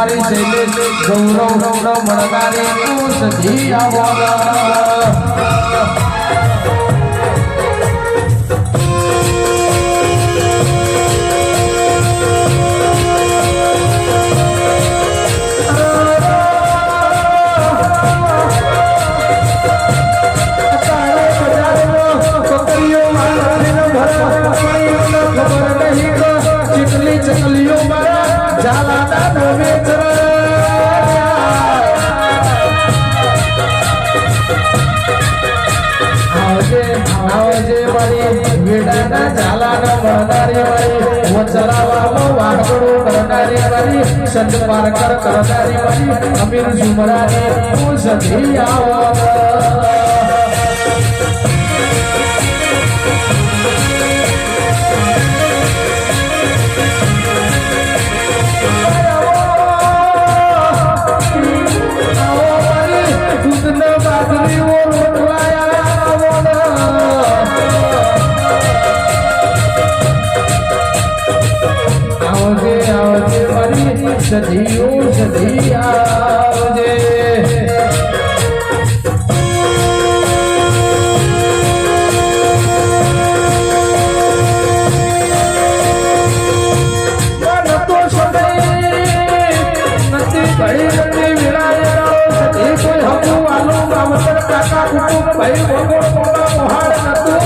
મારી શૈલેષ ગૌરવ મળનારી સધી संत पारकर करदारी वाली अमीर जुमरानी तू सधी सधियो सधी आवजे मन तो सदै नती भाई नती विराय सधी कोई हमू वालो मामतर काका कुटुंब भाई भगो मोटा मोहाड़ नतु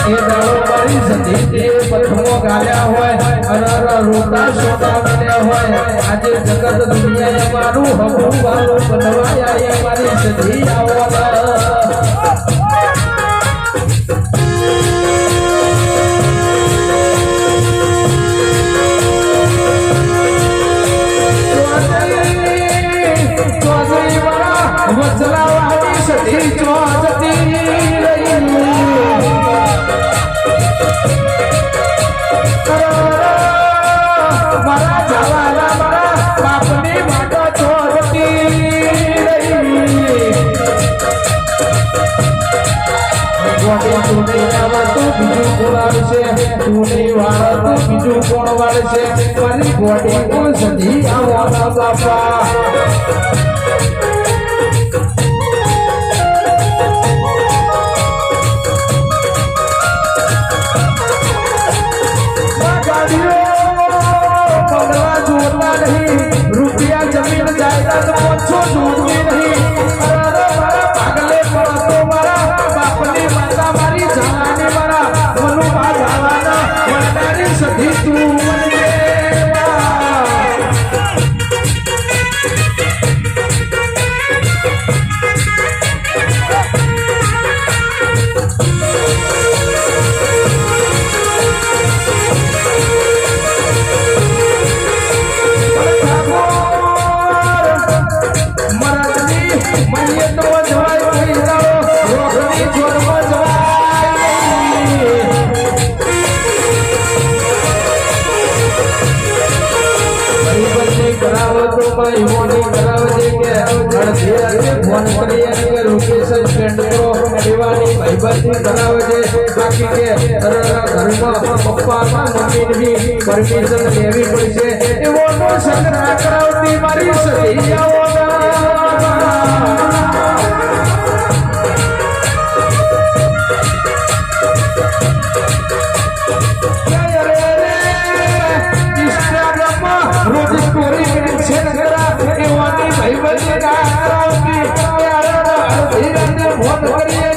ए दारो मारी सधी ते पथमो गाल्या होय अरर रोटा सोटा बन्या होय आज जगत दुनिया मारू हमू वालो बनवाया ये मारी सधी आवला બીજું કોણ વાળશે મારી ગોડી કોણ સધી આવવાના બાપા રૂપિયા જમીન જાયદાદ ઓછો જોડવી નહીં પાગલે પડતો મારા બાપની માતા મારી જાનાને મારા મનુ બાળવાના વડનારી સધી તું પરમિશન લેવી પડશે એવો સંગ ના કરાવતી મારી સધી ઇન્સ્ટાગ્રામમાં રોજ સ્ટોરી કરી છે નગરા એવાની ભાઈબંધી ના કરાવતી ફોન કરીએ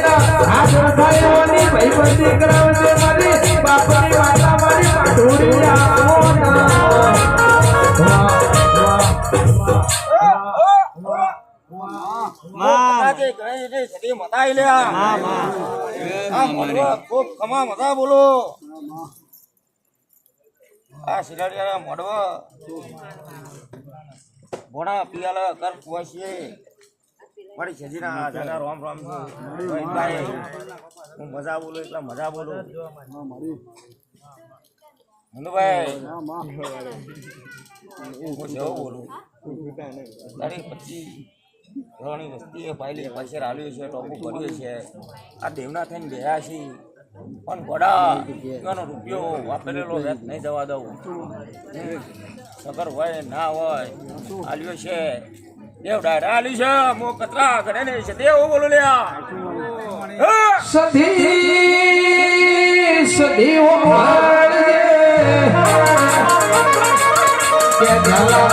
હાથ થાય એવાની ભાઈબંધી કરાવશે મારી બાપની માતા મારી પાટોડી બોલો આ સિલાડિયા મોડવા ભોણા પિયાલા કર પોસીએ મારી સજીના દાદા રામ રામ હું મજા બોલું એટલે મજા બોલું મનુભાઈ હું જેવો બોલું તારીખ 25 ઘણી વસ્તી પાયલી પાછળ આવ્યું છે ટોપું કર્યું છે આ દેવના થઈને ગયા છે પણ ઘોડા એનો રૂપિયો વાપરેલો વેચ નહીં જવા દઉં. સગર હોય ના હોય આલ્યો છે દેવ ડાયરા આલ્યું છે મો કતરા ઘરે ને છે દેવ બોલો લ્યા. સધી સધી ઓ માળજે કે ઝાલા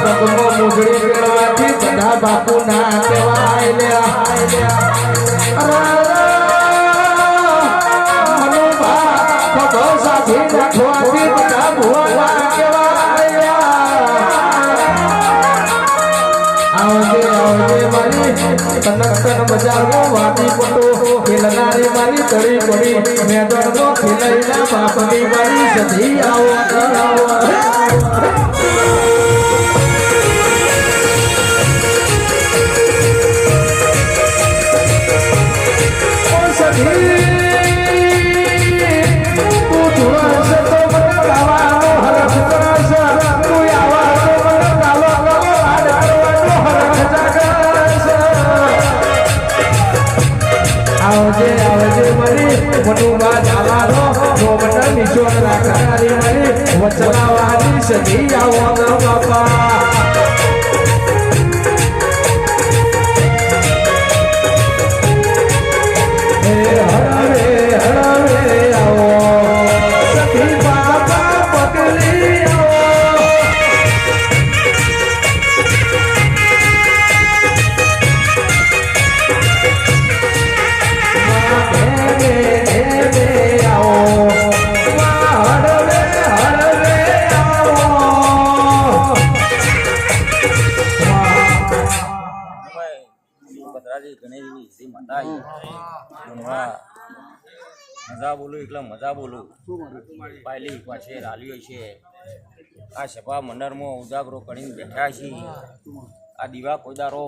પગમાં મુગડી પહેરવાથી બધા બાપુ ના કહેવાય લ્યા. મનોભા પગો સાથી રાખવાથી બધા ભુવા ના કહેવાય. આવજે આવજે મારી તનકન બજારમાં વાતી પટો ખેલનારી મારી તળી પડી મેદાનમાં ખેલાઈના બાપની મારી સધી આવો આવો. આવજે આવજે મારી મનુભા ઝાલાનો મોમના નિશોર રાખનારી મારી વચનાવાળી સધી આવો બાપા. હે હળવે હળવે આવો સધી બાપા પગલી આવો. મજા બોલું એટલે મજા બોલું પાયલી પાસે રાલીઓ છે. આ સભા મંડળમાં ઉજાગરો કરીને બેઠા છીએ. આ દીવા કોઈદારો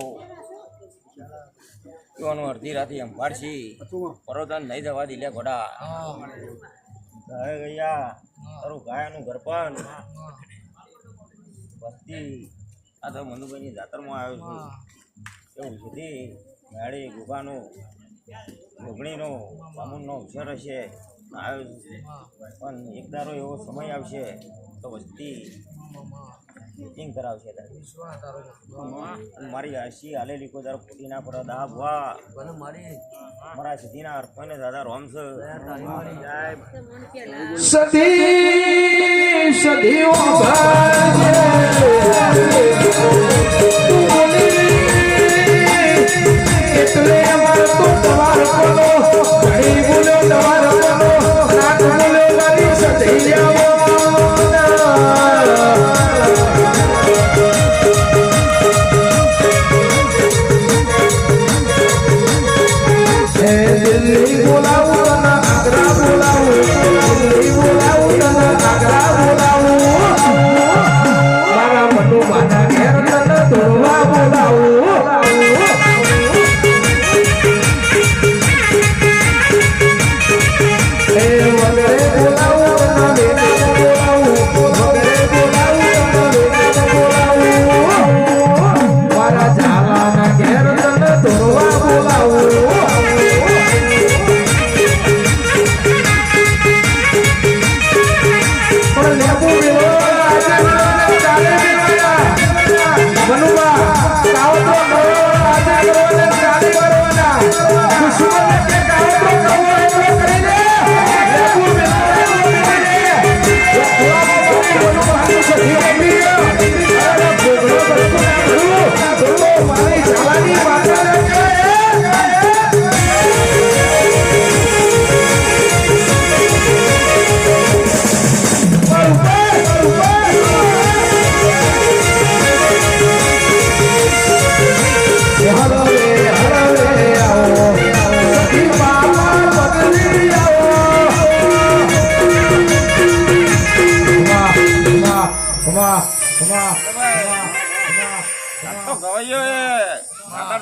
એવાનું અડધી રાતે અંભારશી પરોધન નહીં જવા દિલે ઘોડા ગાય ગયા તારું ગાયનું ઘર પણ વસ્તી આ તો મનુભાઈની જાતરમાં આવ્યો છું એવું સુધી મેળી ગુગાનું ગોગણીનો બામુનનો અવસર હશે આવ્યો છે. પણ એક દારો એવો સમય આવશે તો વસ્તી મિટિંગ કરાવશે. મારી આશી હાલેલી કોઈ દારો ખોટી ના પડે દા ભવા મારા સધીના અર્પણને દાદા રોમ છે. સધી સધી ઓ એટલે અમાર તો તમાર કોનો ઘણી બોલ્યો તમાર કોનો નાક બોલ્યો મારી સધી આવો. દિલ્હી બોલાવું તને આગ્રા બોલાવું દિલ્હી બોલાવું તને આગ્રા બોલાવું મારા મનુભાના ઘેર તને ધોળવા બોલાવું.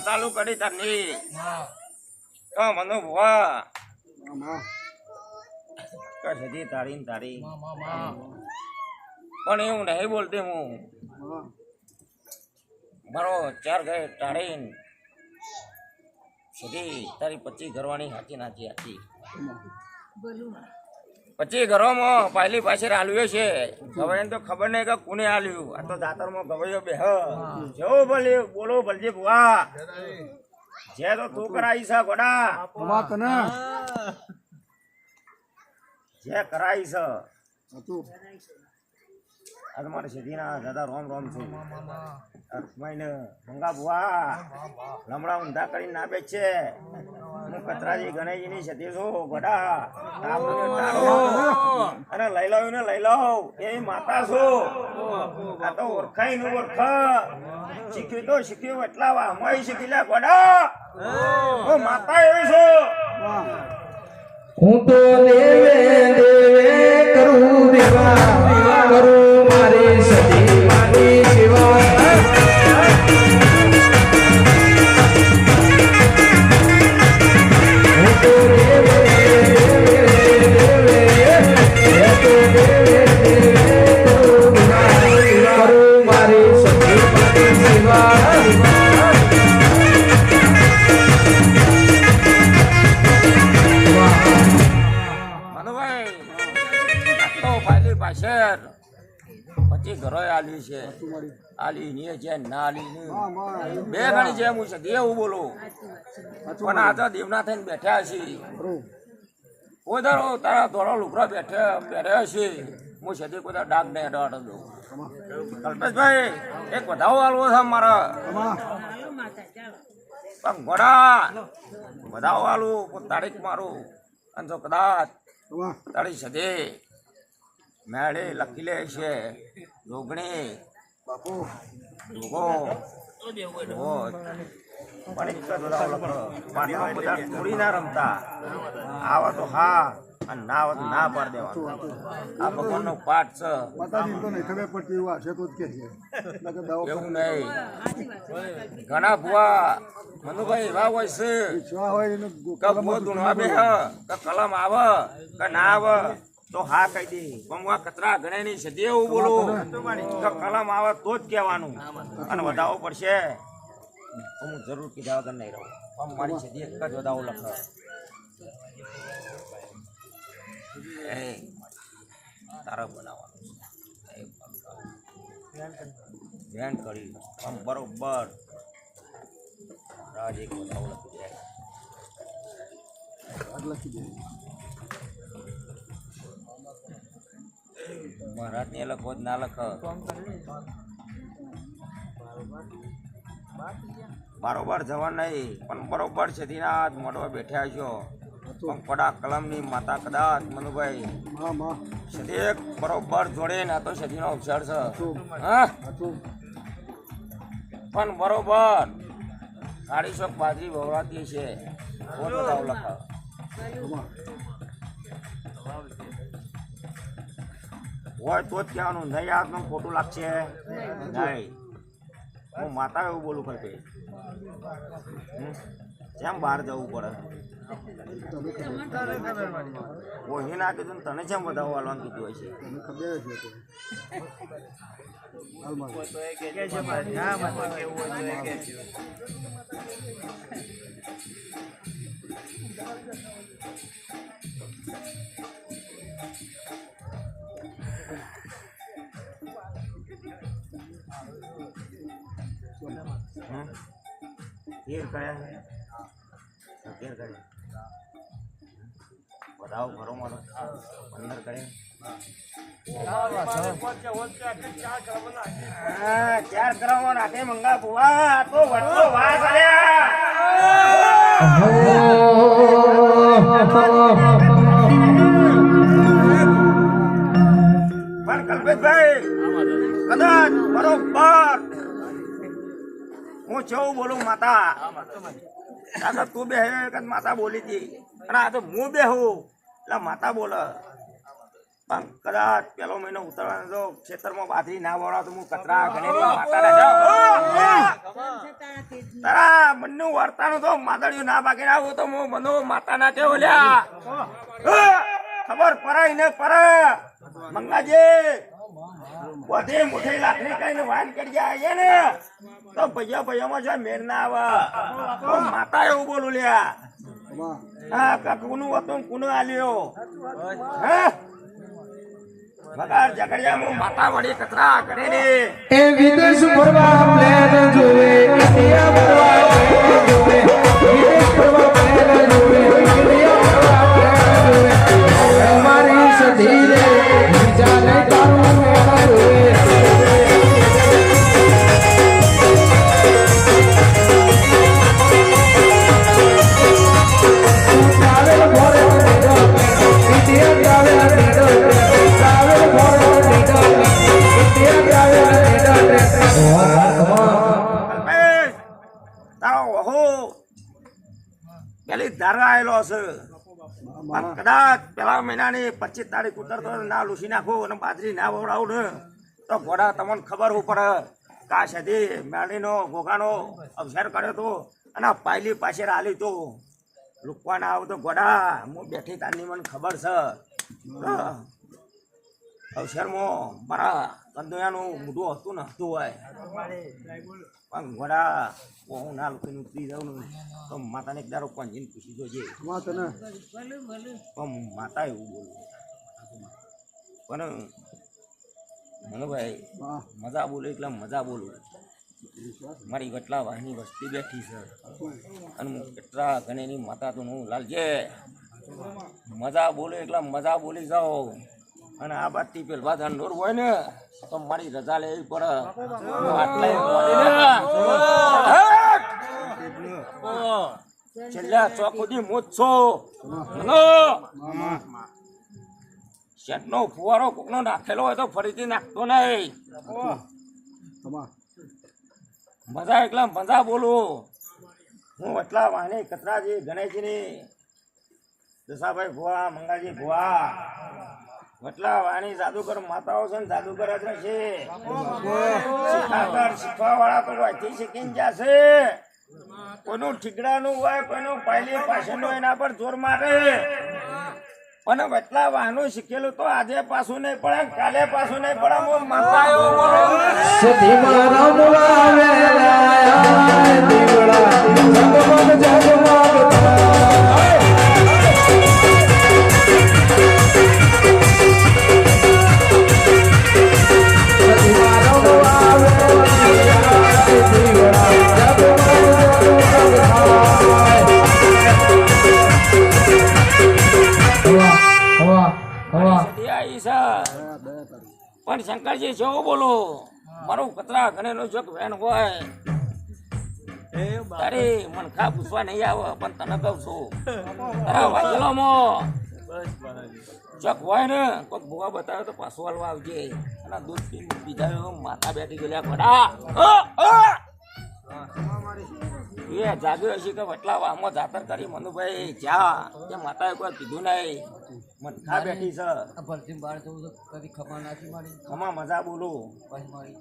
ચાલુ કરી તારની તો મનો ભુવા કસી તારી તારી પણ એવું નહીં બોલતી હું મારો 4 ગયે ટાળીને સુધી તારી 25 ઘરવાણી હાથી નાચી હતી પછી ઘરોમાં પહેલી પાછળ આલ્યો છે હવે એને તો ખબર નહીં કે કોને આલ્યું આ તો દાતરમાં ગવાયો બે જો ભલે બોલો ભલજી ભુવા જે તો તું કરાઈ છે ગોડા અમા તને જે કરાઈ છે હતું આ તમારે સીધીના દાદા રોમ રોમ છું મહિને મંગા ભુવા લમડા ઊંધા કરીને ના બેચ છે હું કતરાજી ગણેશજીની સતી છું ગોડા અને લઈ લઉં ને લઈ લઉં એ માતા છું આ તો ઓળખાઈ નું ઓળખ શીખ્યું તો શીખ્યું એટલા વાહ શીખી લે ગોડા હું માતા એવી છું હું તો દેવે દેવે કરું દેવા કરું મારી સતી મારી સેવા હું તો દેવે કરું મારી સતી મારી સેવા પછી ઘરો આલ્યું છે આલી ની છે ના આલી બે ગણી છે હું છે એવું બોલું પણ આ તો દેવના થઈને બેઠા છે કોઈ ધારો તારા ધોળો લુકડો બેઠ્યા છે હું છે કોઈ ડાક ને અડાડો દઉં કલ્પેશભાઈ એક વધાવો આલવો છે મારા પણ ઘોડા વધાવો આલું કોઈ તારીખ મારું અને તો કદાચ તારી સદે મેળે લખી લે છે જોગણી જોગો પણ એક જ વધાવો લખો પાટમાં બધા થોડી ના રમતા આવો તો હા અને ના આવે તો ના પાડ દેવાનું આ ભગવાનનો પાઠ છે એવું નહીં ઘણા ભુવા મનુભાઈ એવા હોય છે કે ભૂ ધૂણવા બે કે કલમ આવે કે ના આવે તો હા કહી દે પણ આ કતરા ગણે ની સદી એવું બોલું કે કલમ આવે તો જ કહેવાનું અને વધાવો પડશે તો હું જરૂર કીધા વગર નહીં રહું પણ મારી સદી એક જ વધાવો લખ તારે બનાવવાનું ધ્યાન કરી આમ બરોબર રાજ એક વધાવો લખી જાય મહારાજ ને લખો જ ના લખ બરોબર જવા નહીં પણ બરોબર છે દિનાથ મોડવા બેઠ્યા છો પણ પડા કલમ ની માતા કદાચ મનુભાઈ સદી એક બરોબર જોડે ને તો સદી નો અવસર છે હા પણ બરોબર 250 બાજરી વવરાતી છે કોણ બતાવ લખ હોય તો જ કહેવાનું નહીં આત્મ ખોટું લાગશે નહીં હું માતા એવું બોલું કરતે કેમ બહાર જવું પડે ઓહી ના કીધું તને કેમ બધા વાળવાનું કીધું હોય છે બધાઓ ઘરો મારો અંદર કરે ચાર કરવામાં નાખે મંગા ભુવા તો વટલો વાસ પણ કલ્પેશભાઈ કદાચ બરોબર હું છું બોલું માતા તું બે માતા બોલી હતી અને આ તો હું બેહું એટલે માતા બોલે પણ કદાચ પેલો મહિનો ઉતરવાનો તો ખેતરમાં બાજરી ના વળા તો હું કતરા ગણેલી માતા તારા મનનું વર્તાનું તો માદળિયું ના બાકી આવું તો હું મનો માતા ના કેવો લ્યા ખબર પરાય ને પર મંગાજી બધી મોટી લાકડી કઈને વાન કરી જાય ને તો ભૈયા ભૈયામાં જો મેર ના આવે તો માતા એવું બોલું લ્યા હા કાકુનું હતું કુનું આલ્યો હે વગાર ઝઘડિયામાં માતા વળી કચરા કરે ને એ વિદેશ ફરવા પ્લેન જોવે ઇન્ડિયા ફરવા પ્લેન જોવે વિદેશ ફરવા પ્લેન જોવે ઇન્ડિયા ફરવા પ્લેન જોવે અમારી સધી રે બીજા ને તારું મેળા જોવે travel for India travel travel for Kalpesh, તારો વહુ પેલી ધારા આવેલો હશે પણ કદાચ પેલા મહિનાની 25 તારીખ ઉતરતો ના લૂસી નાખો અને બાજરી ના વવડાવું ને તો ઘોડા તમને ખબર હું પડે કા સદી મેળીનો ઘોઘાનો અવસર કર્યો તો અને પાયલી પાસે આલી તો લુકવાના આવું તો ઘોડા હું બેઠી તારની મને ખબર છે અવસરમાં મારા કંદોયાનું મોઢું હતું ને હતું હોય પણ ઘોડા હું ના લોકોને ઉતરી જાઉં ને તો માતાને એક દારો પંજીને પૂછી જોજે પણ માતા એવું બોલું પણ મને ભાઈ મજા બોલે એટલે મજા બોલું મારી વટલા વાહની વસ્તી બેઠી છે અને કેટલા ગણેની માતા તો હું લાલજે મજા બોલે એટલે મજા બોલી જાઓ અને આ બાજથી પેલવા ધંધોર હોય ને તો મારી રજા લેવી પડે છેલ્લા ચોક સુધી મોજ છો શેઠનો ફુવારો કોકનો નાખેલો હોય તો ફરીથી નાખતો નહીં મજા એકલા મજા બોલું હું એટલા વાહની કચરાજી ગણેશજીની દશાભાઈ ભુવા મંગાજી ભુવા વટલા વાણી જાદુગર માતાઓ છે ને જાદુગર જ રહેશે શીખવા વાળા તો વાંચી શીખીને જશે કોઈનું ઠીકડાનું હોય કોઈનું પહેલી પાછળનું એના પર જોર મારે અને વટલા વાહનું શીખેલું તો આજે પાછું નહીં પડે કાલે પાછું નહીં પડે હું માતા એવું બોલું પણ શંકરજી જેવો બોલો મારું કચરા ઘણે નો જોક વેણ હોય તારી મનખા પૂછવા નહીં આવે પણ તને કહું છું તારા વાજલોમાં જોક હોય ને કોઈ ભૂવા બતાવે તો પાછું હાલવા આવજે અને દૂધ પી બીજા માતા બેઠી ગયેલા ઘોડા એ જાગ્યો હશે કે વટલા વાહમાં જાતર કરી મનુભાઈ જા કે માતાએ કોઈ કીધું નહીં મનખા બેઠી છે પરથી બહાર જવું તો કદી ખબર નથી મારી ખમા મજા બોલું પછી મારી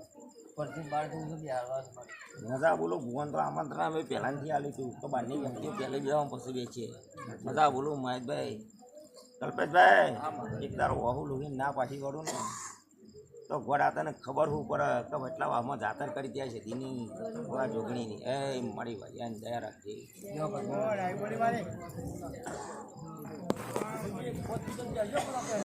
પરથી બહાર જવું તો બિહારવા જ મારી મજા બોલો ભુવન તો આમંત્રણ અમે પહેલાંથી આલી હતું તો બહારની વ્યક્તિઓ પહેલે જવા પછી બેસીએ મજા બોલું મહેશભાઈ કલ્પેશભાઈ એક તારો વહુ લોહીને ના પાછી વળું ને તો ઘોડા તને ખબર હું પડે કે વટલા વાહમાં જાતર કરી ત્યાં છે તેની ઘોડા જોગણીની એ મારી ભાઈ દયા રાખજે